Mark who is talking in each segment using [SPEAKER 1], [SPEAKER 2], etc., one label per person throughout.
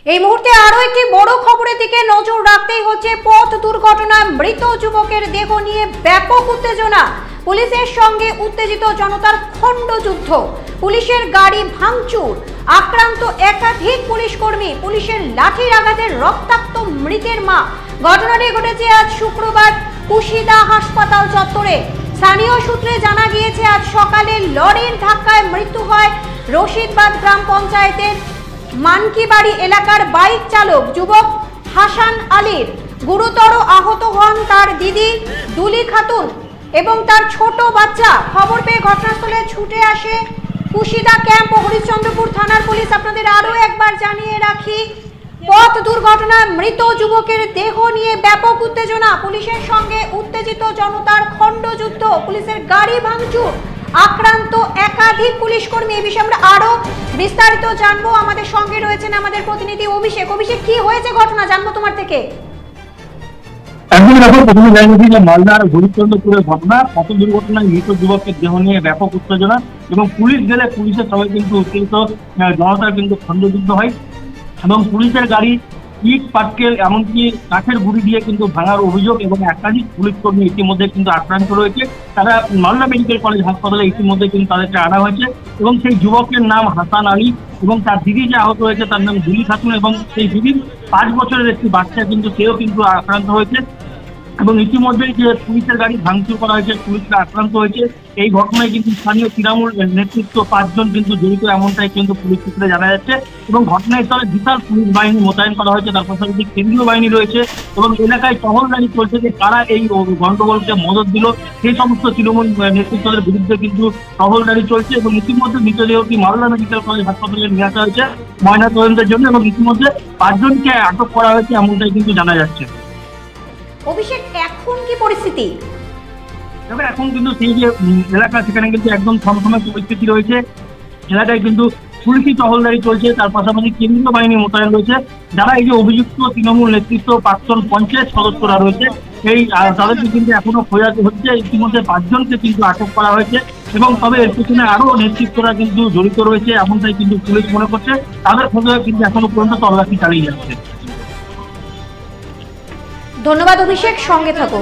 [SPEAKER 1] এই মুহূর্তে আরো একটি বড় খবরের দিকে নজর রাখতেই হচ্ছে। পথ দুর্ঘটনায় মৃত যুবকের দেহ নিয়ে ব্যাপক উত্তেজনা। পুলিশের সঙ্গে উত্তেজিত জনতার খণ্ডযুদ্ধ, পুলিশের গাড়ি ভাঙচুর, আক্রান্ত একাধিক পুলিশ কর্মী, পুলিশের লাঠির আঘাতে রক্তাক্ত মৃতের মা। ঘটনাটি ঘটেছে আজ শুক্রবার কুশিদা হাসপাতাল চত্বরে। স্থানীয় সূত্রে জানা গিয়েছে আজ সকালে লরির ধাক্কায় মৃত্যু হয় রশিদবাদ গ্রাম পঞ্চায়েতের মানকিবাড়ি এলাকার বাইক চালক যুবক হাসান আলীর। গুরুতর আহত হন তার দিদি দুলি খাতুন এবং তার ছোট বাচ্চা। খবর পেয়ে ঘটনাস্থলে ছুটে আসে কুশিদা ক্যাম্প ও হরিশ্চন্দ্রপুর থানার পুলিশ। আপনাদের আরো একবার জানিয়ে রাখি, পথ দুর্ঘটনায় মৃত যুবকের দেহ নিয়ে ব্যাপক উত্তেজনা, পুলিশের সঙ্গে উত্তেজিত জনতার খণ্ডযুদ্ধ, পুলিশের গাড়ি ভাঙচুর, আক্রান্ত একাধিক পুলিশ কর্মী। এই বিষয়ে আমরা আরো বিস্তারিত জানবো। আমাদের সঙ্গে রয়েছেন আমাদের প্রতিনিধি অভিষেক। অভিষেক, কি হয়েছে ঘটনা জানবো তোমার থেকে।
[SPEAKER 2] একদম দেখো, প্রথমে জানিয়েছি যে মালদার হরিশ্চন্দ্রপুরের ঘটনা। পথ দুর্ঘটনায় মৃত যুবকের দেহ নিয়ে ব্যাপক উত্তেজনা এবং পুলিশ গেলে পুলিশের সবাই কিন্তু উত্তেজিত জনতার কিন্তু খণ্ডযুদ্ধ হয় এবং পুলিশের গাড়ি ইট পাটকেল এমনকি কাঠের গুঁড়ি দিয়ে কিন্তু ভাঙার অভিযোগ এবং একাধিক পুলিশ কর্মী ইতিমধ্যে কিন্তু আক্রান্ত রয়েছে। তারা মালদা মেডিকেল কলেজ হাসপাতালে ইতিমধ্যে কিন্তু তাদেরকে আনা হয়েছে এবং সেই যুবকের নাম হাসান আলী এবং তার দিদি যে আহত হয়েছে তার নাম দুলি খাতুন এবং সেই দিদির 5 বছরের একটি বাচ্চা কিন্তু সেও কিন্তু আক্রান্ত হয়েছে এবং ইতিমধ্যেই যে পুলিশের গাড়ি ভাঙচুর করা হয়েছে, পুলিশরা আক্রান্ত হয়েছে। এই ঘটনায় কিন্তু স্থানীয় তৃণমূল নেতৃত্ব 5 জন কিন্তু জড়িত এমনটাই কিন্তু পুলিশ সূত্রে জানা যাচ্ছে এবং ঘটনাস্থলে বিশাল পুলিশ বাহিনী মোতায়েন করা হয়েছে। তার পাশাপাশি কেন্দ্রীয় বাহিনী রয়েছে এবং এলাকায় টহলদারি চলছে যে কারা এই গন্ডগোলকে মদত দিল সেই সমস্ত তৃণমূল নেতৃত্বের বিরুদ্ধে কিন্তু টহলদারি চলছে এবং ইতিমধ্যে মৃতদেহটি মালদা মেডিকেল কলেজ হাসপাতালে নিয়ে আসা হয়েছে ময়নাতদন্তের জন্য এবং ইতিমধ্যে 5 জনকে আটক করা হয়েছে এমনটাই কিন্তু জানা যাচ্ছে।
[SPEAKER 1] অভিষেক, এখন কি পরিস্থিতি?
[SPEAKER 2] তবে এখন কিন্তু সেই যে এলাকা সেখানে কিন্তু একদম থমথমে পরিস্থিতি রয়েছে। এলাকায় কিন্তু পুলিশি টহলদারি চলছে, তার পাশাপাশি কেন্দ্রীয় বাহিনী মোতায়েন রয়েছে। যারা এই যে অভিযুক্ত তৃণমূল নেতৃত্ব প্রাক্তন পঞ্চায়েত সদস্যরা রয়েছে এই তাদেরকে কিন্তু এখনো খোঁজা হচ্ছে। ইতিমধ্যে 5 জনকে কিন্তু আটক করা হয়েছে এবং তবে এর পিছনে আরো নেতৃত্বরা কিন্তু জড়িত রয়েছে এমনটাই কিন্তু পুলিশ মনে করছে। তাদের খোঁজে কিন্তু এখনো পর্যন্ত তল্লাশি চালিয়ে যাচ্ছে।
[SPEAKER 1] ধন্যবাদ অভিষেক, সঙ্গে থাকো।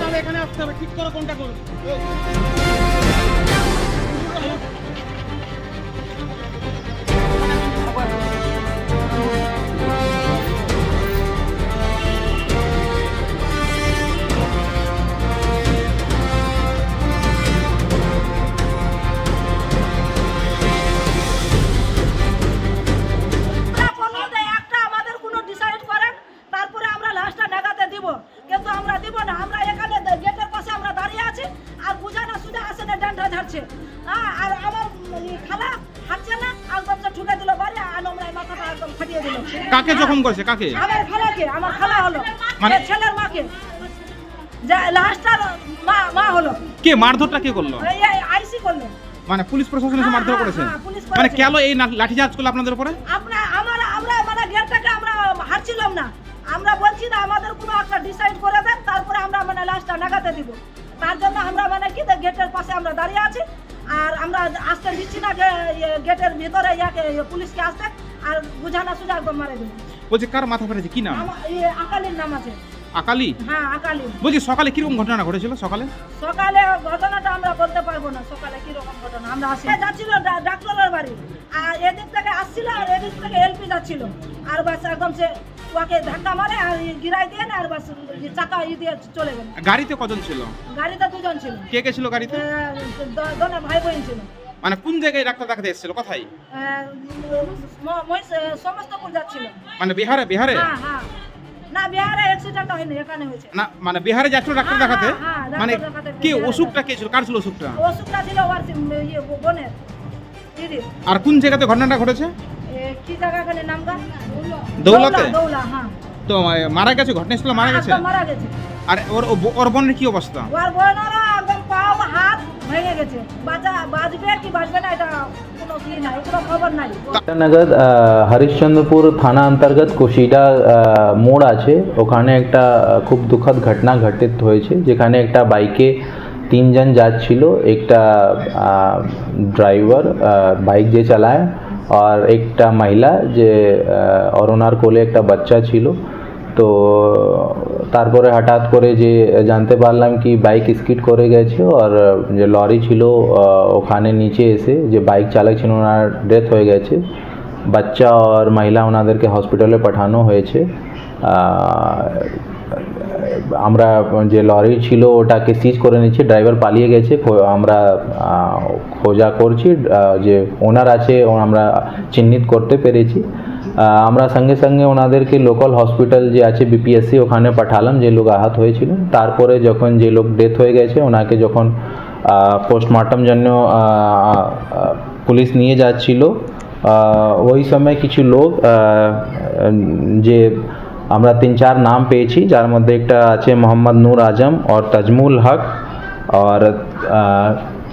[SPEAKER 3] আর আমার খালা হাঁটছে না, একদম সে ঠুকে দিল বাড়ি আর নোংরায় মাথাটা একদম ফাটিয়ে দিল।
[SPEAKER 4] কাকে জখম করেছে? কাকে?
[SPEAKER 3] আমার খালাকে, আমার খালা হলো
[SPEAKER 4] মানে
[SPEAKER 3] ছেলের মাকে, যে লাস্টার মা হলো।
[SPEAKER 4] কে মারধরটা কে করলো?
[SPEAKER 3] এই আইসি করলো,
[SPEAKER 4] মানে পুলিশ প্রশাসন এসে মারধর করেছে। মানে কেন এই লাঠিচার্জ করলো আপনাদের উপরে?
[SPEAKER 3] আমরা মানে গেটটাকে আমরা হাঁটছিলাম না, আমরা বলছি না আমাদের কোনো একটা ডিসাইড করে দেন, তারপরে আমরা মানে লাস্টটা নাগাতে দিব। তার জন্য আমরা মানে কি গেটের পাশে আমরা দাঁড়িয়ে আছি আর আমরা আসতে দিচ্ছি না গেটের ভিতরে ইয়াকে পুলিশকে আসতে, আর বুঝানা সুজা একদম মারে দিল।
[SPEAKER 4] বলছে কার মাথা ফাটেছে, কি নাম?
[SPEAKER 3] আকালির নাম আছে।
[SPEAKER 4] আকালি?
[SPEAKER 3] হ্যাঁ, আকালি।
[SPEAKER 4] বলছি সকালে কিরকম ঘটনা ঘটেছিল? সকালে
[SPEAKER 3] ঘটনাটা আমরা বলতে পারবো না। সকালে কিরকম ঘটনা, আমরা আসি যাচ্ছিল ডাক্তারের বাড়ি আর এদিক থেকে আসছিল আর এদিক থেকে এলপি যাচ্ছিল আর বাস একদম সে ওকে ধাক্কা মারে আর গিরাই দিয়ে আর বাস চাকা দিয়ে চলে গেল।
[SPEAKER 4] গাড়িতে কজন ছিল?
[SPEAKER 3] গাড়িতে 2 জন ছিল।
[SPEAKER 4] কে কে ছিল গাড়িতে?
[SPEAKER 3] দোনো ভাই বোন ছিল।
[SPEAKER 4] মানে কোন জায়গায় ডাক্তার দেখাতে এসেছিল? কোথায়?
[SPEAKER 3] সমস্তপুর যাচ্ছিল।
[SPEAKER 4] মানে বিহারে? বিহারে?
[SPEAKER 3] হ্যাঁ হ্যাঁ, না বিহারে অ্যাক্সিডেন্ট হয়নি, এখানে হয়েছে।
[SPEAKER 4] না মানে বিহারে যাচ্ছিল ডাক্তার দেখাতে? মানে কি অসুখটা কে ছিল? কার ছিল অসুখটা?
[SPEAKER 3] অসুখটা ছিল ওর বোনের দিদি।
[SPEAKER 4] আর কোন জায়গাতে ঘটনাটা ঘটেছে?
[SPEAKER 3] কি জায়গাখানে নামটা?
[SPEAKER 4] দৌলতে?
[SPEAKER 3] দৌলা, হ্যাঁ।
[SPEAKER 4] তো মারা গেছে, ঘটনাস্থলে মারা গেছে?
[SPEAKER 3] মারা গেছে।
[SPEAKER 4] আর ওর বোনের কি অবস্থা?
[SPEAKER 3] ওর বোনেরও একদম পাও হাত ভেঙে গেছে। বাজবে কি বাজবে না এটা কোনো কি নাই, কোনো খবর নাই।
[SPEAKER 5] নাগাদ হরিশ্চন্দ্রপুর থানা অন্তর্গত কুশিডা মোড় আছে, ওখানে একটা খুব দুঃখদ ঘটনা ঘটিত হয়েছে, যেখানে একটা বাইকে 3 জন যাচ্ছিল। একটা ড্রাইভার বাইক যে চালায় আর একটা মহিলা যে আর ওনার কোলে একটা বাচ্চা ছিল। তো তারপরে হঠাৎ করে যে জানতে পারলাম কি বাইক স্কিড করে গেছে আর যে লরি ছিল ওখানে নিচে এসে যে বাইক চালক ছিল ওনার ডেথ হয়ে গেছে। বাচ্চা আর মহিলা ওনাদেরকে হসপিটালে পাঠানো হয়েছে। আমরা যে লরি ছিল ওটাকে সিজ করে নিচ্ছি, ড্রাইভার পালিয়ে গেছে। আমরা খোঁজা করছি, যে ওনার আছে আমরা চিহ্নিত করতে পেরেছি। আমরা সঙ্গে সঙ্গে ওনাদেরকে লোকাল হসপিটাল যে আছে বিপিএসসি ওখানে পাঠালাম যে লোক আহত হয়েছিল। তারপরে যখন যে লোক ডেথ হয়ে গেছে ওনাকে যখন পোস্টমর্টম জন্য পুলিশ নিয়ে যাচ্ছিল ওই সময় কিছু লোক যে আমরা 3-4 নাম পেয়েছি, যার মধ্যে একটা আছে মোহাম্মদ নূর আজম और तजमुल हक और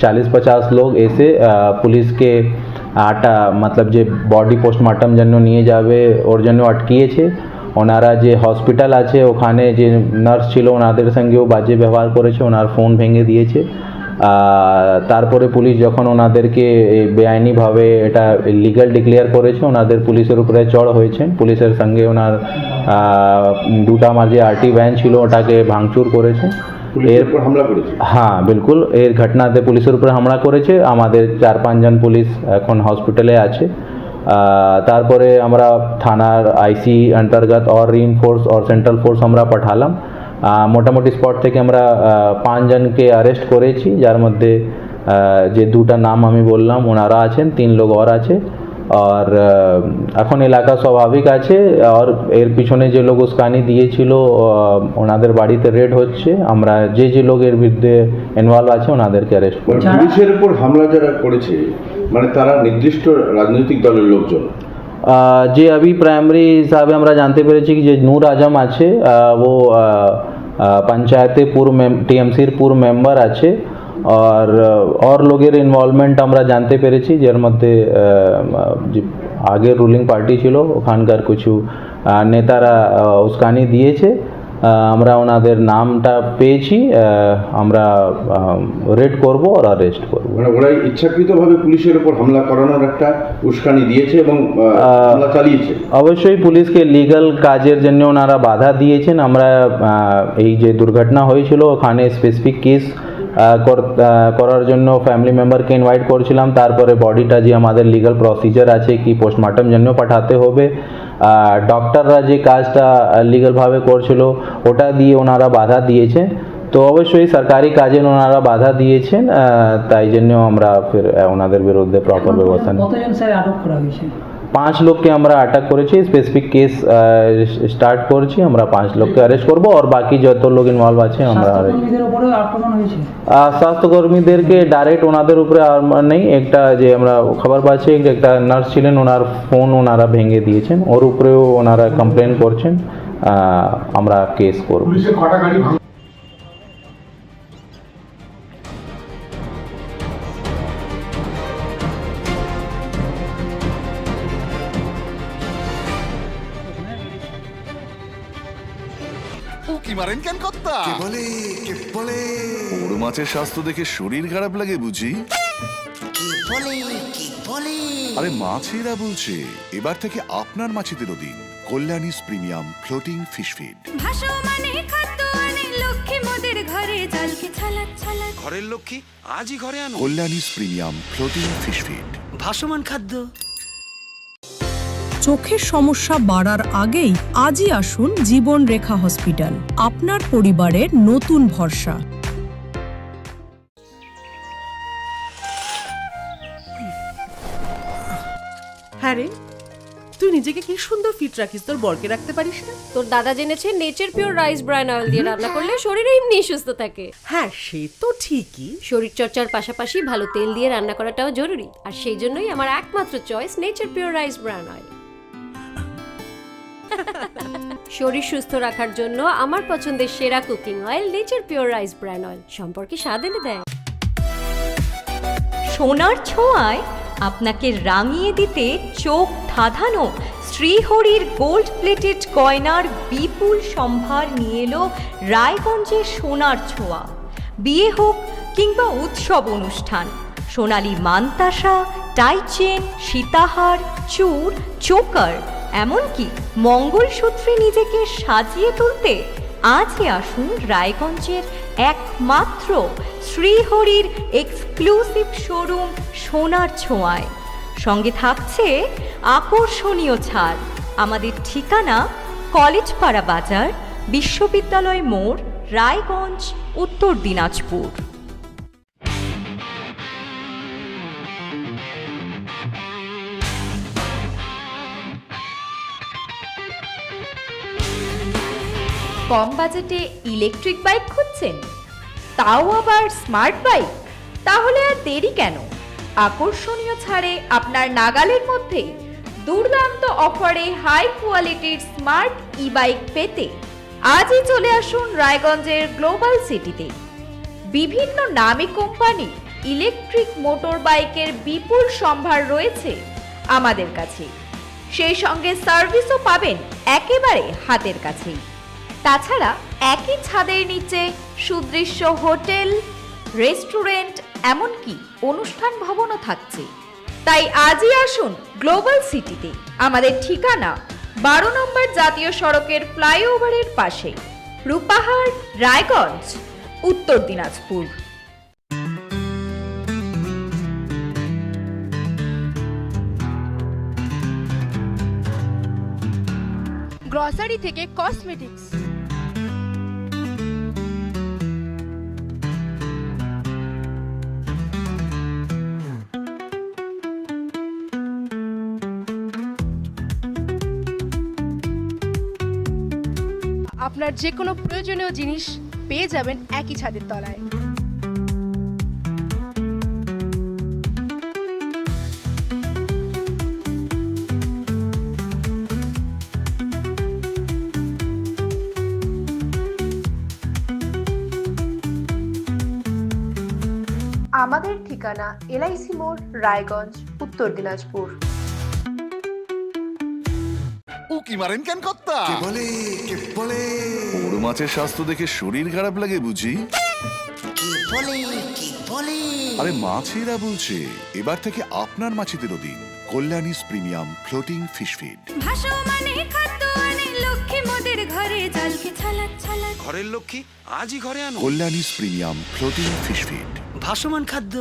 [SPEAKER 5] 40-50 লোক এসে পুলিশকে मतलब যে বডি পোস্টমর্টম জন্য নিয়ে যাবে ওর জন্য আটকিয়েছে। ওনারা যে হসপিটাল আছে ওখানে যে নার্স ছিল ওনাদের সঙ্গেও বাজে ব্যবহার করেছে, ওনার ফোন ভেঙে দিয়েছে। তারপরে পুলিশ যখন ওনাদেরকে বেআইনিভাবে এটা লিগ্যাল ডিক্লেয়ার করেছে ওনাদের পুলিশের উপরে চড় হয়েছে। পুলিশের সঙ্গে ওনার দুটা মাঝে আরটি ভ্যান ছিল ওটাকে ভাঙচুর করেছে।
[SPEAKER 6] এরপর হামলা করেছে।
[SPEAKER 5] হ্যাঁ বিলকুল, এর ঘটনাতে পুলিশের উপরে হামলা করেছে। আমাদের 4-5 জন পুলিশ এখন হসপিটালে আছে। তারপরে আমরা থানার আইসি অন্তর্গত और রিইনফোর্স और সেন্ট্রাল ফোর্স আমরা পাঠালাম। মোটামুটি স্পট থেকে আমরা 5 জনকে অ্যারেস্ট করেছি, যার মধ্যে যে দুটা নাম আমি বললাম ওনারা আছেন, 3 লোক আর আছে। আর এখন এলাকা স্বাভাবিক আছে। আর এর পিছনে যে লোক উস্কানি দিয়েছিল ওনাদের বাড়িতে রেড হচ্ছে। আমরা যে লোক এর বিরুদ্ধে ইনভলভ আছে ওনাদেরকে অ্যারেস্ট করছি।
[SPEAKER 6] পুলিশের উপর হামলা যারা করেছে মানে তারা নির্দিষ্ট রাজনৈতিক দলের লোকজন।
[SPEAKER 5] যে अभी प्राइमरी हिसाब আমরা জানতে পেরেছি যে নূর আজম আছে, ও পঞ্চায়েতে টিএমসির पूर्व মেম্বার আছে। और লোকের ইনভলভমেন্ট আমরা জানতে পেরেছি, যার মধ্যে যে আগের রুলিং পার্টি ছিল ওখানকার কিছু নেতারা উস্কানি দিয়েছে। আমরা ওনাদের নামটা পেয়েছি, আমরা রেড করব আর অ্যারেস্ট করব।
[SPEAKER 6] মানে ওরা ইচ্ছাকৃতভাবে পুলিশের উপর হামলা করানোর একটা উস্কানি দিয়েছে এবং হামলা চালিয়েছে।
[SPEAKER 5] অবশ্যই পুলিশকে লিগ্যাল কাজের জন্য ওনারা বাধা দিয়েছেন। আমরা এই যে দুর্ঘটনা হয়েছিল ওখানে স্পেসিফিক কেস করার জন্য ফ্যামিলি মেম্বারকে ইনভাইট করেছিলাম। তারপরে বডিটা যে আমাদের লিগ্যাল প্রসিজার আছে কি পোস্টমর্টম জন্য পাঠাতে হবে, ডক্টররা যে কাজটা লিগ্যালভাবে করছিল ওটা দিয়ে ওনারা বাধা দিয়েছে। তো অবশ্যই সরকারি কাজে ওনারা বাধা দিয়েছেন, তাই জন্য আমরা ফির ওনাদের বিরুদ্ধে প্রপার ব্যবস্থা নিই।
[SPEAKER 7] কতজন স্যার আটক করা হয়েছে?
[SPEAKER 5] 5 লোককে আমরা আটক করেছি। স্পেসিফিক কেস স্টার্ট করছি, আমরা 5 লোককে অ্যারেস্ট করব আর বাকি যত লোক ইনভলভ আছে আমরা
[SPEAKER 7] স্বাস্থ্যকর্মীদের উপরে আক্রমণ হয়েছে।
[SPEAKER 5] স্বাস্থ্যকর্মীদেরকে ডাইরেক্ট ওনাদের উপরে নেই, একটা যে আমরা খবর পাচ্ছি একটা নার্স ছিলেন ওনার ফোন ওনারা ভেঙে দিয়েছেন, ওর উপরেও ওনারা কমপ্লেন করছেন। আমরা কেস করব।
[SPEAKER 8] কি মারেন কেন কর্তা? বলে বড় মাছের স্বাস্থ্য দেখে শরীর খারাপ লাগে বুঝি? আরে মাছেরা বলছে এবার থেকে আপনার মাছেদেরও দিন কল্যাণীস প্রিমিয়াম ফ্লোটিং ফিশ ফিড।
[SPEAKER 9] ঘরের লক্ষ্মী আজই ঘরে আনো
[SPEAKER 8] কল্যাণীস প্রিমিয়াম ফ্লোটিং ফিশ ফিড।
[SPEAKER 9] ভাসমান খাদ্য।
[SPEAKER 10] চোখের সমস্যা বাড়ার আগেই আজই আসুন জীবন রেখা হসপিটাল, আপনার পরিবারের নতুন ভরসা।
[SPEAKER 11] হ্যাঁ রে, তুই নিজেকে কি সুন্দর ফিট রাখিস, তোর বরকে রাখতে পারিস না?
[SPEAKER 12] তোর দাদা জেনেছে nature pure rice bran oil দিয়ে রান্না করলে শরীর এমনি সুস্থ থাকে।
[SPEAKER 11] হ্যাঁ সে তো ঠিকই,
[SPEAKER 12] শরীর চর্চার পাশাপাশি ভালো তেল দিয়ে রান্না করাটাও জরুরি। আর সেই জন্যই আমার একমাত্র choice nature pure rice bran oil. শরীর সুস্থ রাখার জন্য আমার পছন্দের সেরা cooking oil nature pure rice bran oil সম্পর্কে স্বাদ এনে দেয়।
[SPEAKER 1] সোনার ছোঁয়ায় আপনাকে রাঙিয়ে দিতে চোখ ধাঁধানো শ্রীহরির গোল্ড প্লেটেড গয়নার বিপুল সম্ভার নিয়ে এলো রায়গঞ্জের সোনার ছোঁয়া। বিয়ে হোক কিংবা উৎসব অনুষ্ঠান, সোনালী মান্তাসা, টাইচেন, সীতাহার, চূড়, চোকার, এমনকি মঙ্গলসূত্রে নিজেকে সাজিয়ে তুলতে আজই আসুন রায়গঞ্জের একমাত্র শ্রীহরির এক্সক্লুসিভ শোরুম সোনার ছোঁয়ায়। সঙ্গে থাকছে আকর্ষণীয় ছাড়। আমাদের ঠিকানা কলেজপাড়া বাজার, বিশ্ববিদ্যালয় মোড়, রায়গঞ্জ, উত্তর দিনাজপুর। কম বাজেটে ইলেকট্রিক বাইক খুঁজছেন, তাও আবার স্মার্ট বাইক? তাহলে আর দেরি কেন? আকর্ষণীয় ছাড়ে আপনার নাগালের মধ্যে দুর্দান্ত অফারে হাই কোয়ালিটির স্মার্ট ই বাইক পেতে আজই চলে আসুন রায়গঞ্জের গ্লোবাল সিটিতে। বিভিন্ন নামী কোম্পানি ইলেকট্রিক মোটর বাইকের বিপুল সম্ভার রয়েছে আমাদের কাছে। সেই সঙ্গে সার্ভিসও পাবেন একেবারে হাতের কাছেই। তাছাড়া একই ছাদের নিচে সুদৃশ্য হোটেল, রেস্টুরেন্ট, এমনকি অনুষ্ঠান ভবনও থাকছে। তাই আজই আসুন গ্লোবাল সিটিতে। আমাদের ঠিকানা 12 নম্বর জাতীয় সড়কের ফ্লাইওভারের পাশে, রূপাহার, রায়গঞ্জ, উত্তর দিনাজপুর।
[SPEAKER 11] গ্রসারি থেকে কসমেটিক্স, আপনার যে কোনো প্রয়োজনীয় জিনিস পেয়ে যাবেন একই ছাদের তলায়। আমাদের ঠিকানা এলআইসি মোড়, রায়গঞ্জ, উত্তর দিনাজপুর।
[SPEAKER 8] উকি মারেন কেন কর্তা? বড় মাছের স্বাস্থ্য দেখে শরীর খারাপ লাগে বুঝি? আরে মাছেরা বলছে এবার থেকে আপনার মাছেদেরও দিন কল্যাণীস প্রিমিয়াম ফ্লোটিং ফিশ ফিড।
[SPEAKER 9] ঘরের লক্ষ্মী আজই ঘরে আনো।
[SPEAKER 8] কল্যাণীস প্রিমিয়াম ফ্লোটিং ফিশ ফিড।
[SPEAKER 9] ভাসমান খাদ্য।